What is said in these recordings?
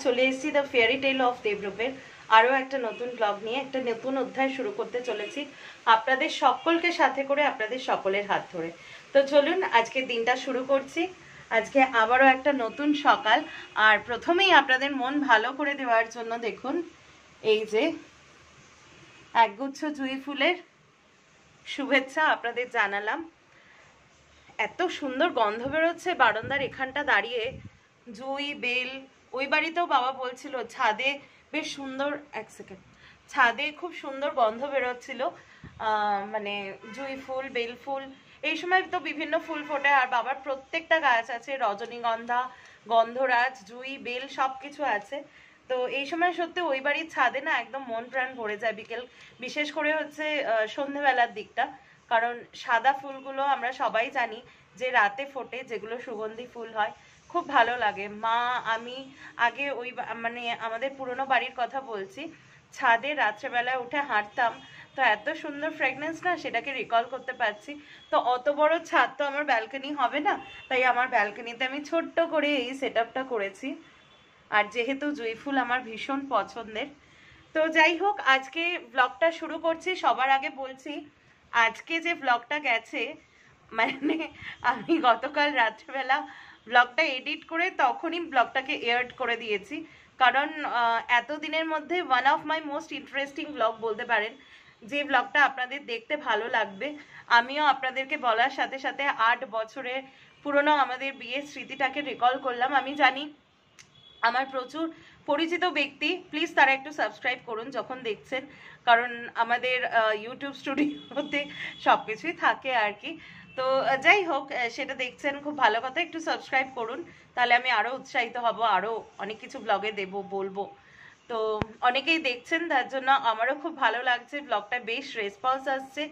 চলে এসেছি the fairy tale of দেবরূপের আরও একটা নতুন ব্লগ নিয়ে একটা নতুন অধ্যায় শুরু করতে চলেছি আপনাদের সকলকে সাথে করে, আপনাদের সকলের হাত ধরে। তো চলুন আজকে দিনটা শুরু করছি। আজকে আবারও একটা নতুন সকাল, আর প্রথমেই আপনাদের মন ভালো করে দেওয়ার জন্য দেখুন এই যে একগুচ্ছ জুঁই ফুলের শুভেচ্ছা আপনাদের জানালাম। এত সুন্দর গন্ধ বেরোচ্ছে বারান্দার এখানটা দাঁড়িয়ে, জুঁই বেল। ওই বাড়িতেও বাবা বলছিল ছাদে বেশ সুন্দর, এক সেকেন্ড, ছাদে খুব সুন্দর গন্ধ বেরোচ্ছিল, মানে জুঁই ফুল, বেল ফুল। এই সময় তো বিভিন্ন ফুল ফোটে, আর বাবার প্রত্যেকটা গাছ আছে, রজনীগন্ধা, গন্ধরাজ, জুঁই, বেল সব কিছু আছে। তো এই সময় সত্যি ওই বাড়ির ছাদে না একদম মন প্রাণ ভরে যায় বিকেল, বিশেষ করে হচ্ছে সন্ধ্যেবেলার দিকটা। কারণ সাদা ফুলগুলো আমরা সবাই জানি যে রাতে ফোটে, যেগুলো সুগন্ধি ফুল হয়, খুব ভালো লাগে। মা, আমি আগে ওই মানে আমাদের পুরনো বাড়ির কথা বলছি, ছাদে রাত্রেবেলায় উঠে হাঁটতাম, তো এত সুন্দর ফ্রেগনেন্স না, সেটাকে রিকল করতে পারছি। তো অত বড় ছাদ তো আমার ব্যালকনি হবে না, তাই আমার ব্যালকনিতে আমি ছোট্ট করে এই সেট আপটা করেছি। আর যেহেতু জুঁই ফুল আমার ভীষণ পছন্দের, তো যাই হোক আজকে ব্লগটা শুরু করছি। সবার আগে বলছি আজকে যে ব্লগটা গেছে, মানে আমি গতকাল রাত্রিবেলা ব্লগটা এডিট করে তখনই ব্লগটাকে এয়ার্ড করে দিয়েছি, কারণ এতদিনের মধ্যে one of my most interesting blog বলতে পারেন, যে ব্লগটা আপনাদের দেখতে ভালো লাগবে। আমিও আপনাদেরকে বলার সাথে সাথে 8 বছরের পুরনো আমাদের বিয়ের স্মৃতিটাকে রিকল করলাম। আমি জানি আমার প্রচুর পরিচিত ব্যক্তি, প্লিজ তারা একটু সাবস্ক্রাইব করুন যখন দেখছেন, কারণ আমাদের ইউটিউব স্টুডিওতে সব কিছুই থাকে আর কি। তো যাই হোক, সেটা দেখছেন খুব ভালো কথা, একটু সাবস্ক্রাইব করুন, তাহলে আমি আরও উৎসাহিত হব, আরও অনেক কিছু ব্লগে দেবো, বলবো। তো অনেকেই দেখছেন, তার জন্য আমারও খুব ভালো লাগছে, ব্লগটা বেশ রেসপন্স আসছে।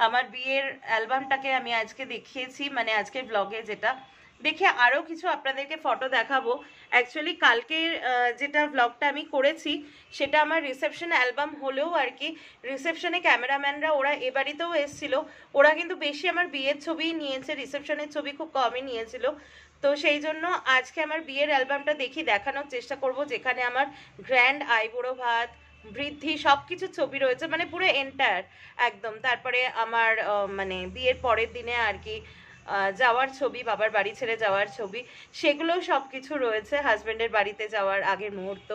আমার বিয়ের অ্যালবামটাকে আমি আজকে দেখিয়েছি, মানে আজকের ব্লগে যেটা দেখে আরও কিছু আপনাদেরকে ফটো দেখাবো। অ্যাকচুয়ালি কালকের যেটা ব্লগটা আমি করেছি সেটা আমার রিসেপশন অ্যালবাম হলেও আর কি, রিসেপশনে ক্যামেরাম্যানরা ওরা এ বাড়িতেও এসেছিল, ওরা কিন্তু বেশি আমার বিয়ের ছবিই নিয়েছে, রিসেপশনের ছবি খুব কমই নিয়েছিল। তো সেই জন্য আজকে আমার বিয়ের অ্যালবামটা দেখি দেখানোর চেষ্টা করব, যেখানে আমার গ্র্যান্ড আইবুড়ো ভাত, বৃদ্ধি সব কিছু ছবি রয়েছে, মানে পুরো এন্টায়ার একদম। তারপরে আমার মানে বিয়ের পরের দিনে আর কি যাওয়ার ছবি, বাবার বাড়ি ছেড়ে যাওয়ার ছবি, সেগুলোও সব কিছু রয়েছে, হাজব্যান্ডের বাড়িতে যাওয়ার আগের মুহূর্ত,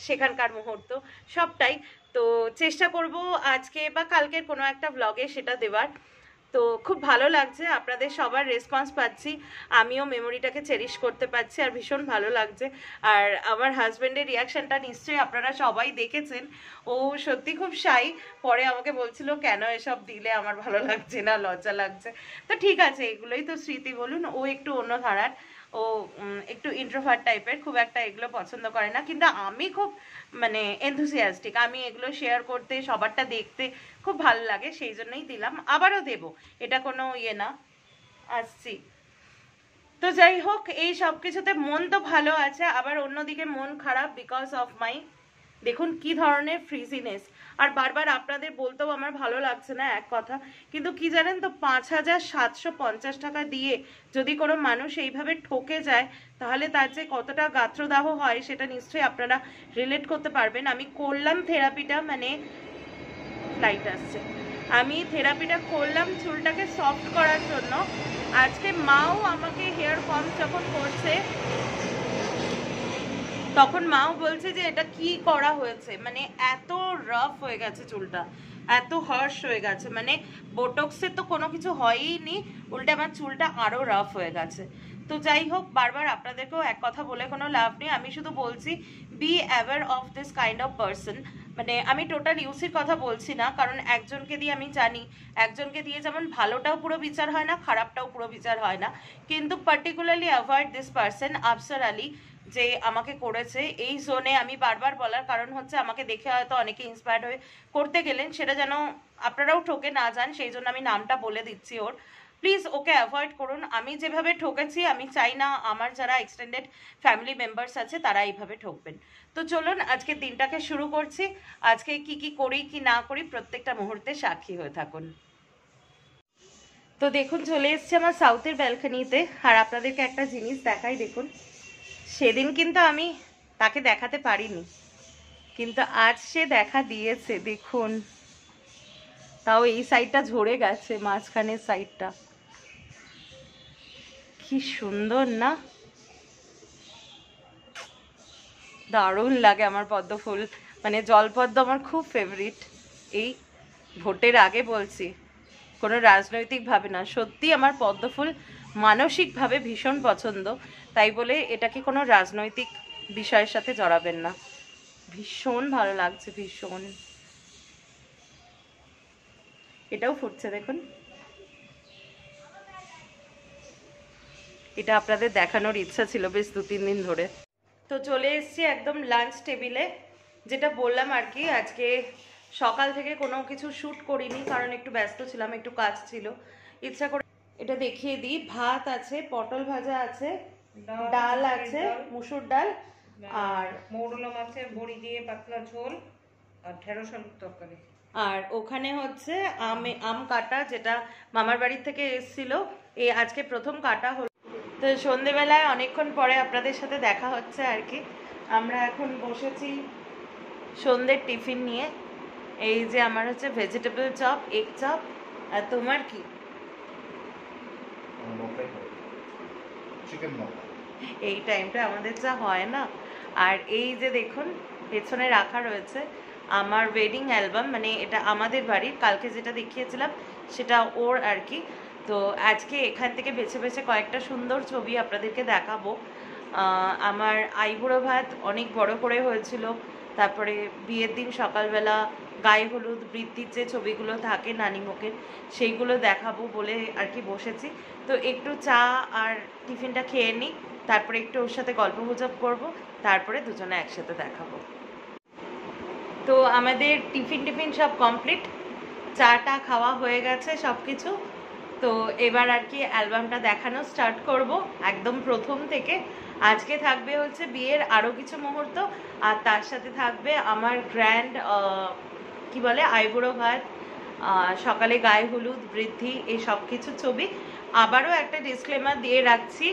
সেখানকার মুহূর্ত, সবটাই। তো চেষ্টা করব আজকে বা কালকের কোনো একটা ব্লগে সেটা দেওয়ার। তো খুব ভালো লাগছে, আপনাদের সবার রেসপন্স পাচ্ছি, আমিও মেমোরিটাকে চেরিশ করতে পারছি, আর ভীষণ ভালো লাগছে। আর আমার হাজব্যান্ডের রিয়াকশানটা নিশ্চয়ই আপনারা সবাই দেখেছেন, ও সত্যি খুব শাই, পরে আমাকে বলছিল কেন এসব দিলে আমার ভালো লাগছে না, লজ্জা লাগছে। তো ঠিক আছে, এগুলোই তো স্মৃতি বলুন। ও একটু অন্য ধারার, ও একটু ইন্ট্রোভার্ট টাইপের, খুব একটা এগুলো পছন্দ করে না, কিন্তু আমি খুব মানে এনথুসিয়াস্টিক, আমি এগুলো শেয়ার করতে, সবারটা দেখতে খুব ভালো লাগে, সেই জন্যই দিলাম, আবারও দেব, এটা কোনো ইয়ে না, আসছি। তো যাই হোক, এই সব কিছুতে মন তো ভালো আছে, আবার অন্যদিকে মন খারাপ বিকজ অফ মাই, দেখুন কি ধরনের ফ্রিজিনেস। আর বারবার আপনাদের বলতেও আমার ভালো লাগছে না এক কথা, কিন্তু কি জানেন তো, 5,750 টাকা দিয়ে যদি কোনো মানুষ এইভাবে ঠকে যায়, তাহলে তার যে কতটা গাত্রদাহ হয় সেটা নিশ্চয়ই আপনারা রিলেট করতে পারবেন। আমি করলাম থেরাপিটা, মানে লাইট আসছে, আমি থেরাপিটা করলাম চুলটাকে সফট করার জন্য। আজকে মাও আমাকে হেয়ার কম যখন করছে, তখন মাও বলছে যে এটা কি করা হয়েছে, মানে এত রাফ হয়ে গেছে চুলটা, এত হার্শ হয়ে গেছে, মানে বোটক্সের তো কোনো কিছু হয়ই নি, উল্টে আমার চুলটা আরো রাফ হয়ে গেছে। তো যাই হোক, বারবার আপনাদেরকেও এক কথা বলে কোনো লাভ নেই, আমি শুধু বলছি be aware of this kind of person. মানে আমি টোটাল ইউসির কথা বলছি না, কারণ একজনকে দিয়ে আমি জানি, একজনকে দিয়ে যেমন ভালোটাও পুরো বিচার হয় না, খারাপটাও পুরো বিচার হয় না, কিন্তু particularly avoid this person Afsar Ali, যে আমাকে করেছে। এই জোনে আমি বারবার বলার কারণ হচ্ছে, আমাকে দেখে হয়তো অনেকে ইন্সপায়ার্ড হয়ে করতে গেলেন, সেটা যেন আপনারাও ঠকে না যান, সেই জন্য আমি নামটা বলে দিচ্ছি ওর। প্লিজ ওকে অ্যাভয়েড করুন। আমি যেভাবে ঠকেছি, আমি চাই না আমার যারা এক্সটেন্ডেড ফ্যামিলি মেম্বার্স আছে তারা এইভাবে ঠকবেন। তো চলুন আজকে দিনটাকে শুরু করছি। আজকে কি কি করি কি না করি প্রত্যেকটা মুহূর্তে সাক্ষী হয়ে থাকুন। তো দেখুন চলে এসছে আমার সাউথের ব্যালকনিতে, আর আপনাদেরকে একটা জিনিস দেখাই, দেখুন সেদিন কিন্তু আমি তাকে দেখাতে পারিনি, কিন্তু আজ সে দেখা দিয়েছে। দেখুন, তাও এই সাইডটা ঝরে গেছে, মাঝখানের সাইডটা। কি সুন্দর না? দারুণ লাগে আমার পদ্ম ফুল, মানে জলপদ্ম আমার খুব ফেভারিট। এই ভোটের আগে বলছি, কোনো রাজনৈতিকভাবে না, সত্যি আমার পদ্ম ফুল মানসিকভাবে ভীষণ পছন্দ। তাই বলে এটাকে কোনো রাজনৈতিক বিষয়ের সাথে জড়াবেন না। ভীষণ ভালো লাগছে, ভীষণ। এটাও ফুটছে দেখুন। এটা আপনাদের দেখানোর ইচ্ছা ছিল বেশ 2-3 দিন ধরে। তো চলে এসেছি একদম লাঞ্চ টেবিলে। যেটা বললাম আর কি, আজকে সকাল থেকে কোনো কিছু শ্যুট করিনি, কারণ একটু ব্যস্ত ছিলাম, একটু কাজ ছিল। ইচ্ছা করে এটা দেখিয়ে দিই। ভাত আছে, পটল ভাজা আছে, ডাল আছে, মুসুর ডাল, আর মৌরলা মাছের বড়ি দিয়ে পাতলা ঝোল, আর ঢেঁড়স আলুর তরকারি। আর ওখানে হচ্ছে আম কাটা, যেটা মামার বাড়ি থেকে এসেছিল, এই আজকে প্রথম কাটা হলো। তো সন্ধেবেলায় অনেকক্ষণ পরে আপনাদের সাথে দেখা হচ্ছে আর কি। আমরা এখন বসেছি সন্ধ্যের টিফিন নিয়ে। এই যে আমার হচ্ছে ভেজিটেবল চপ, এগ চপ। আর তোমার কি? এই টাইমটা আমাদের যা হয় না। আর এই যে দেখুন পেছনে রাখা রয়েছে আমার ওয়েডিং অ্যালবাম, মানে এটা আমাদের বাড়ির, কালকে যেটা দেখিয়েছিলাম সেটা ওর আর কি। তো আজকে এখান থেকে বেছে বেছে কয়েকটা সুন্দর ছবি আপনাদেরকে দেখাবো। আমার আইবুড়ো ভাত অনেক বড় করে হয়েছিল, তারপরে বিয়ের দিন সকালবেলা গায়ে হলুদ, বৃদ্ধির যে ছবিগুলো থাকে নানিমুখের, সেইগুলো দেখাবো বলে আর কি বসেছি। তো একটু চা আর টিফিনটা খেয়ে নিই, তারপরে একটু ওর সাথে গল্প গুজব করবো, তারপরে দুজনে একসাথে দেখাবো। তো আমাদের টিফিন সব কমপ্লিট, চাটা খাওয়া হয়ে গেছে সব কিছু। তো এবার আর কি অ্যালবামটা দেখানো স্টার্ট করব একদম প্রথম থেকে। আজকে থাকবে হচ্ছে বিয়ের আরও কিছু মুহূর্ত, আর তার সাথে থাকবে আমার গ্র্যান্ড কি বলে আইবুড়ো ভাত, সকালে গায়ে হলুদ, বৃদ্ধি, এই সব কিছু ছবি। আবারও একটা ডিসক্লেমার দিয়ে রাখছি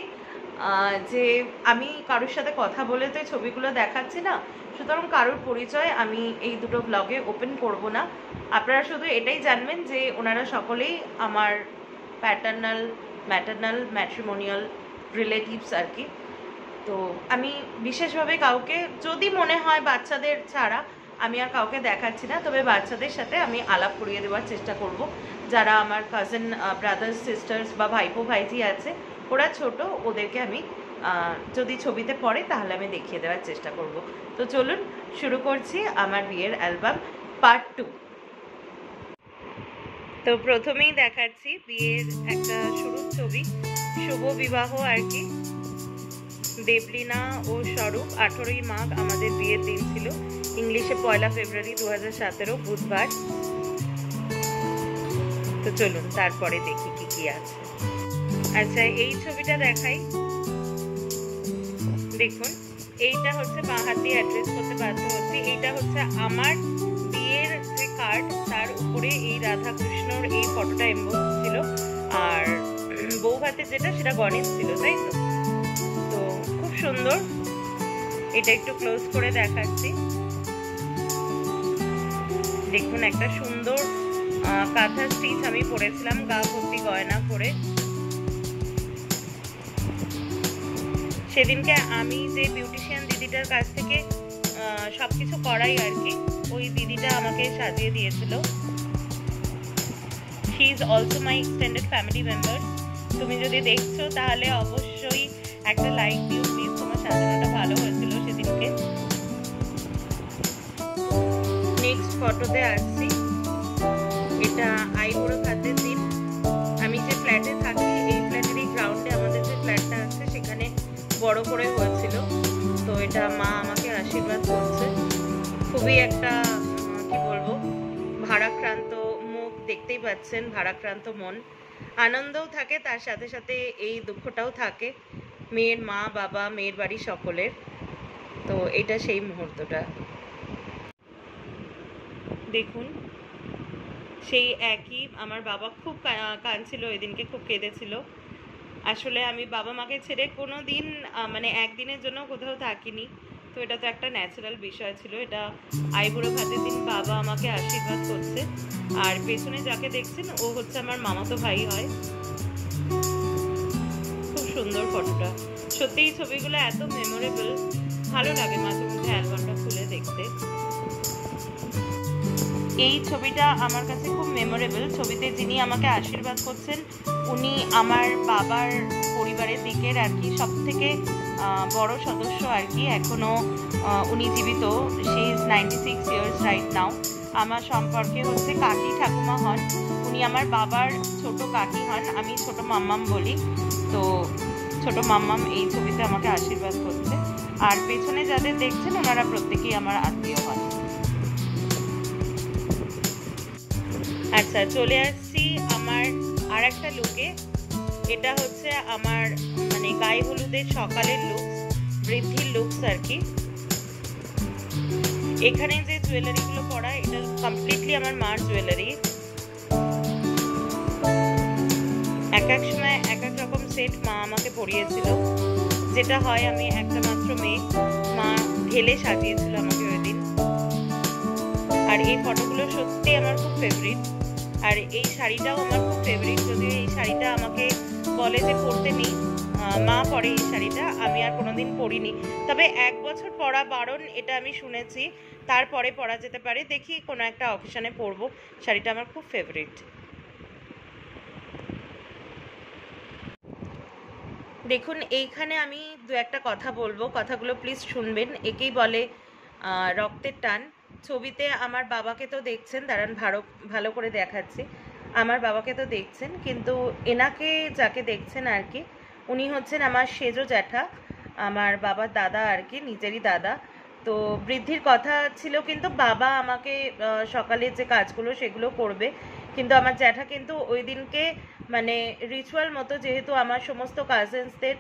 যে আমি কারোর সাথে কথা বলে তো এই ছবিগুলো দেখাচ্ছি না, সুতরাং কারোর পরিচয় আমি এই দুটো ব্লগে ওপেন করব না। আপনারা শুধু এটাই জানবেন যে ওনারা সকলেই আমার ম্যাটার্নাল ম্যাট্রিমোনিয়াল রিলেটিভস আর কি। তো আমি বিশেষভাবে কাউকে, যদি মনে হয় বাচ্চাদের ছাড়া, আমি আর কাউকে দেখাচ্ছি না, তবে বাচ্চাদের সাথে আমি আলাপ করিয়ে দেওয়ার চেষ্টা করব। যারা আমার কাজিন ব্রাদার্স সিস্টার্স বা ভাইপো ভাইজি আছে, ওরা ছোট, ওদেরকে আমি যদি ছবিতে পড়ে তাহলে আমি দেখিয়ে দেওয়ার চেষ্টা করব। তো চলুন শুরু করছি আমার বিয়ের অ্যালবাম পার্ট 2। তো প্রথমেই দেখাচ্ছি বিয়ের একটা শুরুর ছবি, শুভ বিবাহ আর কি। দেবলীনা ও স্বরূপ, 18ই মাঘ আমাদের বিয়ের দিন ছিল, ইংলিশে 1 ফেব্রুয়ারি 2017 বুধবার। তো চলুন তারপরে দেখি কি কি আছে। আচ্ছা, এই ছবিটা দেখাই। দেখুন, এইটা হচ্ছে বাঁ হাত দিয়ে অ্যাড্রেস করতে বাধ্য হচ্ছি। এইটা হচ্ছে আমার বিয়ের যে কার্ড, তার উপরে এই রাধা কৃষ্ণর এই ফটোটা এমবোস ছিল, আর বউ ভাতের যেটা সেটা গণেশ ছিল, তাই তো? তো খুব সুন্দর। এটা একটু ক্লোজ করে দেখাচ্ছি। দেখুন, একটা সুন্দর কাঁথা স্টিচ আমি পরেছিলাম, গা ভর্তি গয়না পরে। সেদিনকে আমি যে বিউটিশিয়ান দিদিটার কাছ থেকে সবকিছু করাই আর কি, ওই দিদিটা আমাকে সাজিয়ে দিয়েছিল। She is also my extended family member. তুমি যদি দেখছো তাহলে অবশ্যই একটা লাইক দিও প্লিজ, তোমার সাজানোটা ভালো হয়েছিল সেদিনকে। নেক্সট ফটোতে আসছি। এটা আইবুড়ো ভাতের দিন। আমি যে ফ্ল্যাটে থাকি, এই ফ্ল্যাটেরই গ্রাউন্ডে আমাদের যে ফ্ল্যাটটা আছে সেখানে বড় করে হয়েছিল। তো এটা মা আমাকে আশীর্বাদ করছে। খুবই একটা কি বলবো, ভারাক্রান্ত মুখ, দেখতেই পাচ্ছেন, ভারাক্রান্ত মন। আনন্দও থাকে, তার সাথে সাথে এই দুঃখটাও থাকে মেয়ের মা বাবা, মেয়ের বাড়ি সকলের। তো এটা সেই মুহূর্তটা। দেখুন, সেই একই, আমার বাবা খুব কাঁদছিল ওই দিনকে, খুব কেঁদেছিল। আসলে আমি বাবা মাকে ছেড়ে কোনো দিন মানে একদিনের জন্য কোথাও থাকিনি। তো এটা তো একটা ন্যাচারাল বিষয় ছিল। এটা আইবুড়ো ভাতের দিন বাবা আমাকে আশীর্বাদ করছে। আর পেছনে যাকে দেখছেন ও হচ্ছে আমার মামাতো ভাই হয়। খুব সুন্দর ফটোটা, সত্যি এই ছবিগুলো এত মেমোরেবল, ভালো লাগে মাঝে মধ্যে অ্যালবামটা খুলে দেখতে। এই ছবিটা আমার কাছে খুব মেমোরেবল। ছবিতে যিনি আমাকে আশীর্বাদ করছেন উনি আমার বাবার পরিবারের দিকের আর কি সব থেকে বড় সদস্য আর কি। এখনও উনি জীবিত। She is 96 years right now. আমার সম্পর্কে হচ্ছে কাকি ঠাকুমা হন। উনি আমার বাবার ছোট কাকি হন, আমি ছোট মাম্মাম বলি। তো ছোট মাম্মাম এই ছবিতে আমাকে আশীর্বাদ করছে। আর পেছনে যাদের দেখছেন ওনারা প্রত্যেকেই আমার আত্মীয় হন। আচ্ছা, চলে আসছি আমার আর একটা লুকে। এটা হচ্ছে আমার মানে গায়ে হলুদের সকালের লুকস, বৃদ্ধির লুকস আর কি। এখানে যে জুয়েলারিগুলো পরা এটা কমপ্লিটলি আমার মার জুয়েলারি। এক এক সময় এক এক রকম সেট মা আমাকে পরিয়েছিল, যেটা হয় আমি একটা মাত্র মেয়ে, মা ঢেলে সাজিয়েছিল আমাকে ওই দিন। আর এই ফটোগুলো সত্যি আমার খুব ফেভারিট। আর এই শাড়িটাও আমার খুব ফেভারিট, যদিও এই শাড়িটা আমাকে বলে যে পরতে নেই, মা পরে এই শাড়িটা, আমি আর কোনোদিন পরিনি। তবে 1 বছর পরা বারণ, এটা আমি শুনেছি, তারপরে পরা যেতে পারে। দেখি কোনো একটা অকেশনে পরবো। শাড়িটা আমার খুব ফেভারিট। দেখুন, এইখানে আমি দু একটা কথা বলবো, কথাগুলো প্লিজ শুনবেন। একেই বলে রক্তের টান। ছবিতে আমার বাবাকে তো দেখছেন, দাঁড়ান ভালো করে দেখাচ্ছি। আমার বাবাকে তো দেখছেন, কিন্তু এনাকে যাকে দেখছেন আর কি উনি হচ্ছেন আমার সেজো জ্যাঠা, আমার বাবার দাদা আর কি, নিজেরই দাদা। তো বৃদ্ধির কথা ছিল কিন্তু বাবা আমাকে সকালে যে কাজগুলো সেগুলো করবে, কিন্তু আমার জ্যাঠা কিন্তু ওই দিনকে মানে রিচুয়াল মতো, যেহেতু আমার সমস্ত কাজিনসদের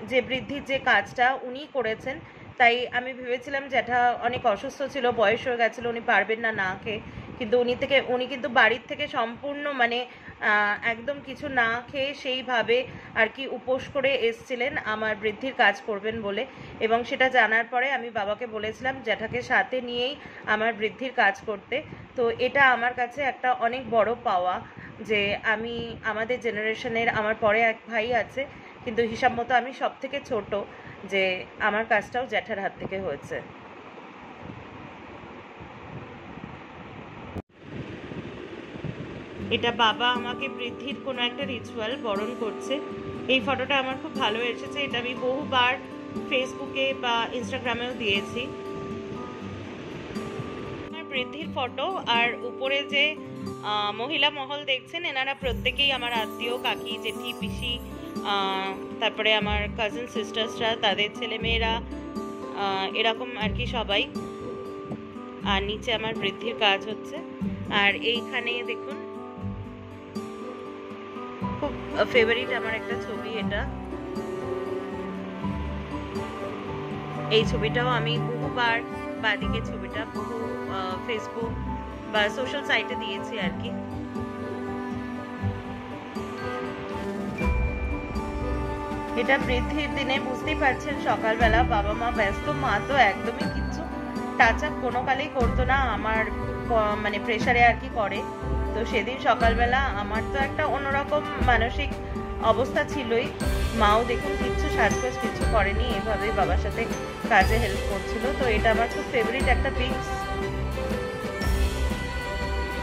যে বৃদ্ধির যে কাজটা উনি করেছেন, তাই আমি ভেবেছিলাম জ্যাঠা অনেক অসুস্থ ছিল, বয়স হয়ে গেছিলো, উনি পারবেন না না খেয়ে। কিন্তু উনি কিন্তু বাড়ির থেকে সম্পূর্ণ মানে একদম কিছু না খেয়ে সেইভাবে আর কি উপোস করে এসছিলেন আমার বৃদ্ধির কাজ করবেন বলে। এবং সেটা জানার পরে আমি বাবাকে বলেছিলাম জ্যাঠাকে সাথে নিয়েই আমার বৃদ্ধির কাজ করতে। তো এটা আমার কাছে একটা অনেক বড় পাওয়া যে আমি আমাদের জেনারেশনের, আমার পরে এক ভাই আছে কিন্তু হিসাব মতো আমি সব থেকে ছোট, যে আমার কাজটাও জ্যাঠার হাত থেকে হয়েছে। এটা বাবা আমাকে বৃদ্ধির কোনো একটা রিচুয়াল বরণ করছে। এই ফটোটা আমার খুব ভালো এসেছে, এটা আমি বহুবার ফেসবুকে বা ইনস্টাগ্রামেও দিয়েছি। আমার বৃদ্ধির ফটো, আর উপরে যে মহিলা মহল দেখছেন এনারা প্রত্যেকেই আমার আত্মীয়, কাকি, জেঠি, পিসি, তারপরে আমার কাজিন সিস্টার্সরা, তাদের ছেলেমেয়েরা, এরকম আর কি সবাই। আর নিচে আমার বৃদ্ধির কাজ হচ্ছে। আর এইখানে দেখুন খুব ফেভারিট আমার একটা ছবি এটা। এই ছবিটাও আমি বহুবার, বাদিকে ছবিটা বহু ফেসবুক বা সোশ্যাল সাইটে দিয়েছি আর কি। এটা বৃদ্ধির দিনে, বুঝতেই পারছেন সকালবেলা বাবা মা ব্যস্ত, মা তো একদমই কিচ্ছু টাচ আপ কোনো কালেই করতো না, আমার মানে প্রেশারে আর কি করে। তো সেদিন সকালবেলা আমার তো একটা অন্যরকম মানসিক অবস্থা ছিলই। মাও দেখুন কিচ্ছু সাজগোজ কিছু করেনি, এভাবে বাবার সাথে কাজে হেল্প করছিল। তো এটা আমার খুব ফেভারিট একটা পিকস।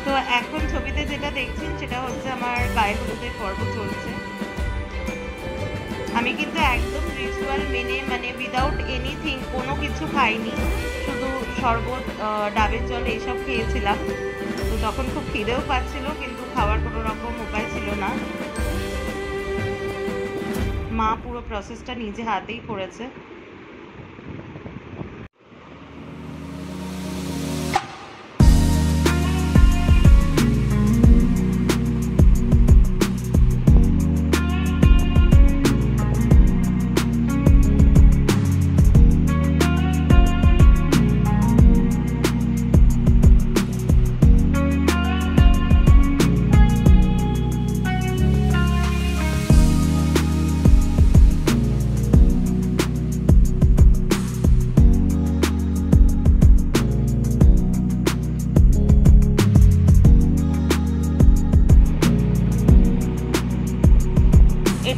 তো এখন ছবিতে যেটা দেখছেন সেটা হচ্ছে আমার গায়ে হলুদের পর্ব চলছে। আমি কিন্তু একদম রিচুয়াল মেনে, মানে উইদাউট এনিথিং, কোনো কিছু খাইনি, শুধু শরবত, ডাবের জল এইসব খেয়েছিলাম। তো তখন খুব খিদেও পাচ্ছিল, কিন্তু খাওয়ার কোনো রকম উপায় ছিল না। মা পুরো প্রসেসটা নিজে হাতেই করেছে।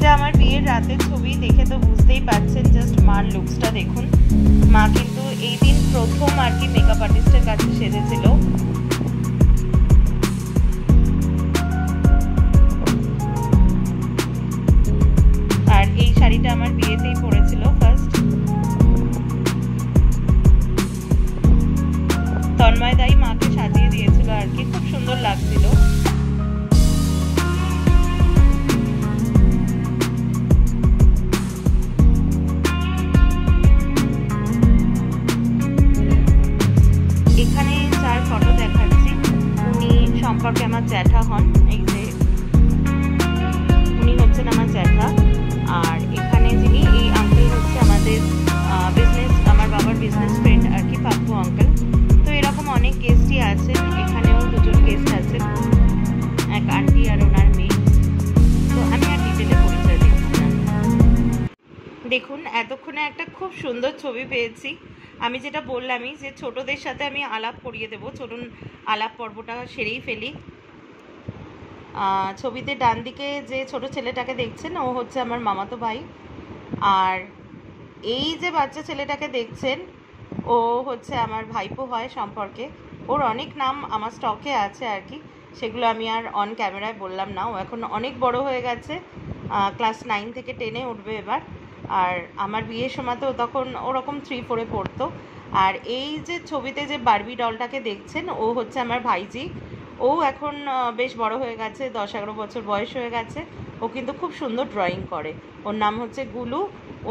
এটা আমার বিয়ের রাতের ছবি, দেখে তো বুঝতেই পারছেন। জাস্ট মার লুকসটা দেখুন। মা কিন্তু এই দিন প্রথম আর কি মেকআপ আর্টিস্টের কাছে সেজেছিল। আর এই শাড়িটা আমার বিয়েতেই পরেছিল ফার্স্ট। তন্ময় দাই মাকে সাজিয়ে দিয়েছিল আর কি, খুব সুন্দর লাগছিল। এখানে যার ফটো দেখাচ্ছি উনি সম্পর্কে আমার জ্যাঠা হন। এই যে উনি হচ্ছেন আমার জ্যাঠা। আর এখানে যিনি এই আঙ্কেল হচ্ছে আমাদের আমার বাবার বিজনেস ফ্রেন্ড আর কি, পাপ্পু আঙ্কেল। তো এরকম অনেক গেস্টই আছেন, এখানেও দুজন গেস্ট আছেন, এক আন্টি আর ওনার মেয়ে। তো আমি আর ডিটেলে পরিচয় দিচ্ছি না। দেখুন এতক্ষণে একটা খুব সুন্দর ছবি পেয়েছি। আমি যেটা বললামই যে ছোটদের সাথে আমি আলাপ করিয়ে দেবো, চলুন আলাপ পর্বটা সেরেই ফেলি। ছবিতে ডান দিকে যে ছোট ছেলেটাকে দেখছেন ও হচ্ছে আমার মামাতো ভাই। আর এই যে বাচ্চা ছেলেটাকে দেখছেন ও হচ্ছে আমার ভাইপো হয় সম্পর্কে। ওর অনেক নাম আমার স্টকে আছে আর কি, সেগুলো আমি আর অন ক্যামেরায় বললাম না। ও এখন অনেক বড় হয়ে গেছে, ক্লাস 9 থেকে 10-এ উঠবে এবার। আর আমার বিয়ের সময় তো তখন ওরকম 3-4-এ পড়তো। আর এই যে ছবিতে যে বারবি ডলটাকে দেখছেন ও হচ্ছে আমার ভাইজি। ও এখন বেশ বড় হয়ে গেছে, 10-11 বছর বয়স হয়ে গেছে। ও কিন্তু খুব সুন্দর ড্রয়িং করে। ওর নাম হচ্ছে গুলু,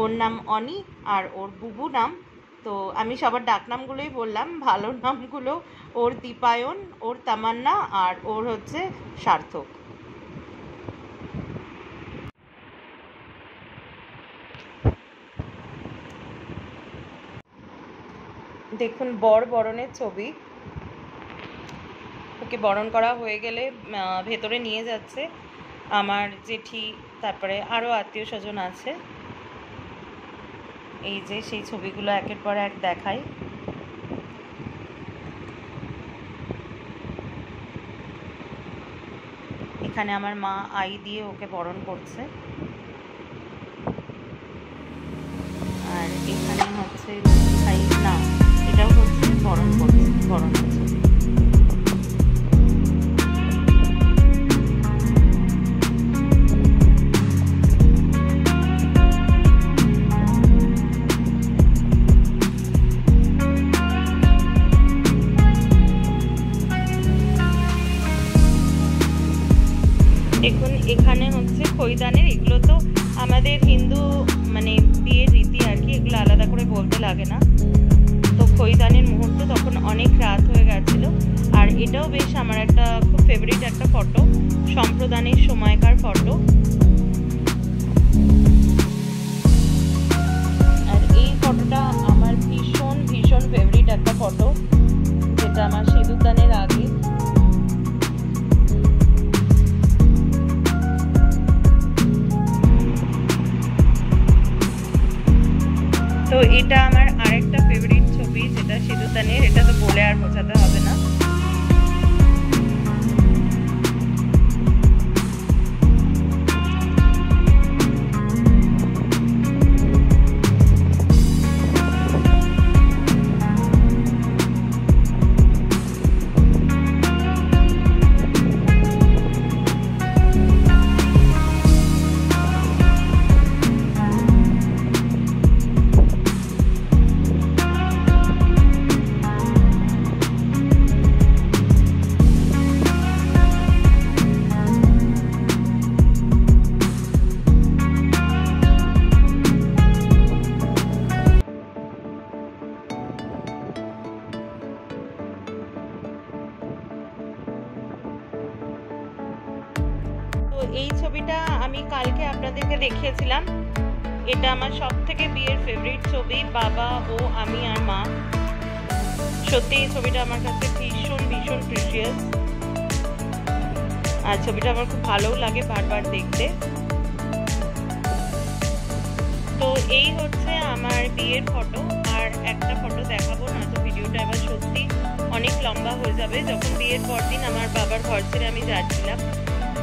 ওর নাম অনি, আর ওর বুবু নাম। তো আমি সবার ডাকনামগুলোই বললাম, ভালো নামগুলো ওর দীপায়ন, ওর তামান্না, আর ওর হচ্ছে সার্থক। দেখুন বর বরণের ছবি। ওকে বরণ করা হয়ে গেলে ভেতরে নিয়ে যাচ্ছে আমার জেঠি, তারপরে আরও আত্মীয় স্বজন আছে। এই যে সেই ছবিগুলো একের পর এক দেখাই। এখানে আমার মা আই দিয়ে ওকে বরণ করছে। আর এখানে হচ্ছে ভাই, না এটাও হচ্ছে বরণ করছে, বরণের ছবি। দেখুন এখানে হচ্ছে খৈদানের, এগুলো তো আমাদের হিন্দু মানে বিয়ের রীতি আর কি, এগুলো আলাদা করে বলতে লাগে না। তো খৈদানের মুহূর্ত তখন অনেক রাত হয়ে গেছিলো। আর এটাও বেশ আমার একটা খুব ফেভারিট একটা ফটো, সম্প্রদানের সময়কার ফটো। আর এই ফটোটা আমার ভীষণ ভীষণ ফেভারিট একটা ফটো, যেটা আমার সিঁদুরদানের আগে। তো এটা আমার আরেকটা ফেভারিট ছবি, যেটা সিঁদুরদানের। এটা তো বলে আর বোঝাতে হবে না। এই ছবিটা আমি কালকে আপনাদেরকে দেখিয়েছিলাম। এটা আমার সব থেকে বিয়ের ফেভারিট ছবি, বাবা ও আমি আর মা। সত্যি এই ছবিটা আমার কাছে ভীষণ ভীষণ প্রিসিয়াস। আর ছবিটা আমার খুব ভালোও লাগে বারবার দেখতে। তো এই হচ্ছে আমার বিয়ের ফটো। আর একটা ফটো দেখাবো না তো ভিডিওটা এবার সত্যি অনেক লম্বা হয়ে যাবে। যখন বিয়ের পর দিন আমার বাবার ঘর ছেড়ে আমি যাচ্ছিলাম,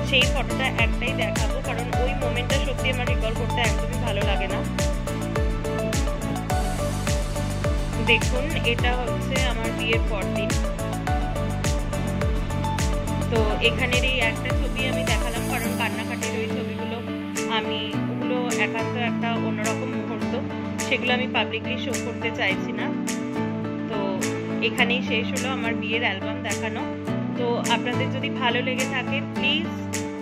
সেই ফটোটা একটাই দেখাবো, কারণ ওই মোমেন্টটা সত্যি আমার রিকল করতে একদমই ভালো লাগে না। দেখুন, এটা হচ্ছে আমার বিয়ের পরদিন। তো এখানের এই একটা ছবি আমি দেখালাম, কারণ কান্নাকাটির ওই ছবিগুলো ওগুলো একান্ত একটা অন্যরকম মুহূর্ত, সেগুলো আমি পাবলিকলি শো করতে চাইছি না। তো এখানেই শেষ হলো আমার বিয়ের অ্যালবাম দেখানো। তো আপনাদের যদি ভালো লেগে থাকে, please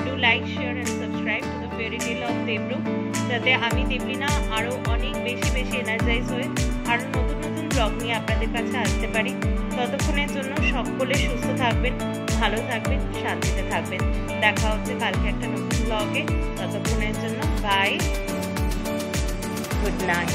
do like, share and subscribe to the fairy tale of Debrup, যাতে আমি দেবলিনা আরও অনেক বেশি এনার্জাইজ হয়ে আরও নতুন নতুন ব্লগ নিয়ে আপনাদের কাছে আসতে পারি। ততক্ষণের জন্য সকলে সুস্থ থাকবেন, ভালো থাকবেন, শান্তিতে থাকবেন। দেখা হচ্ছে কালকে একটা নতুন ব্লগে। ততক্ষণের জন্য বাই, গুড নাইট।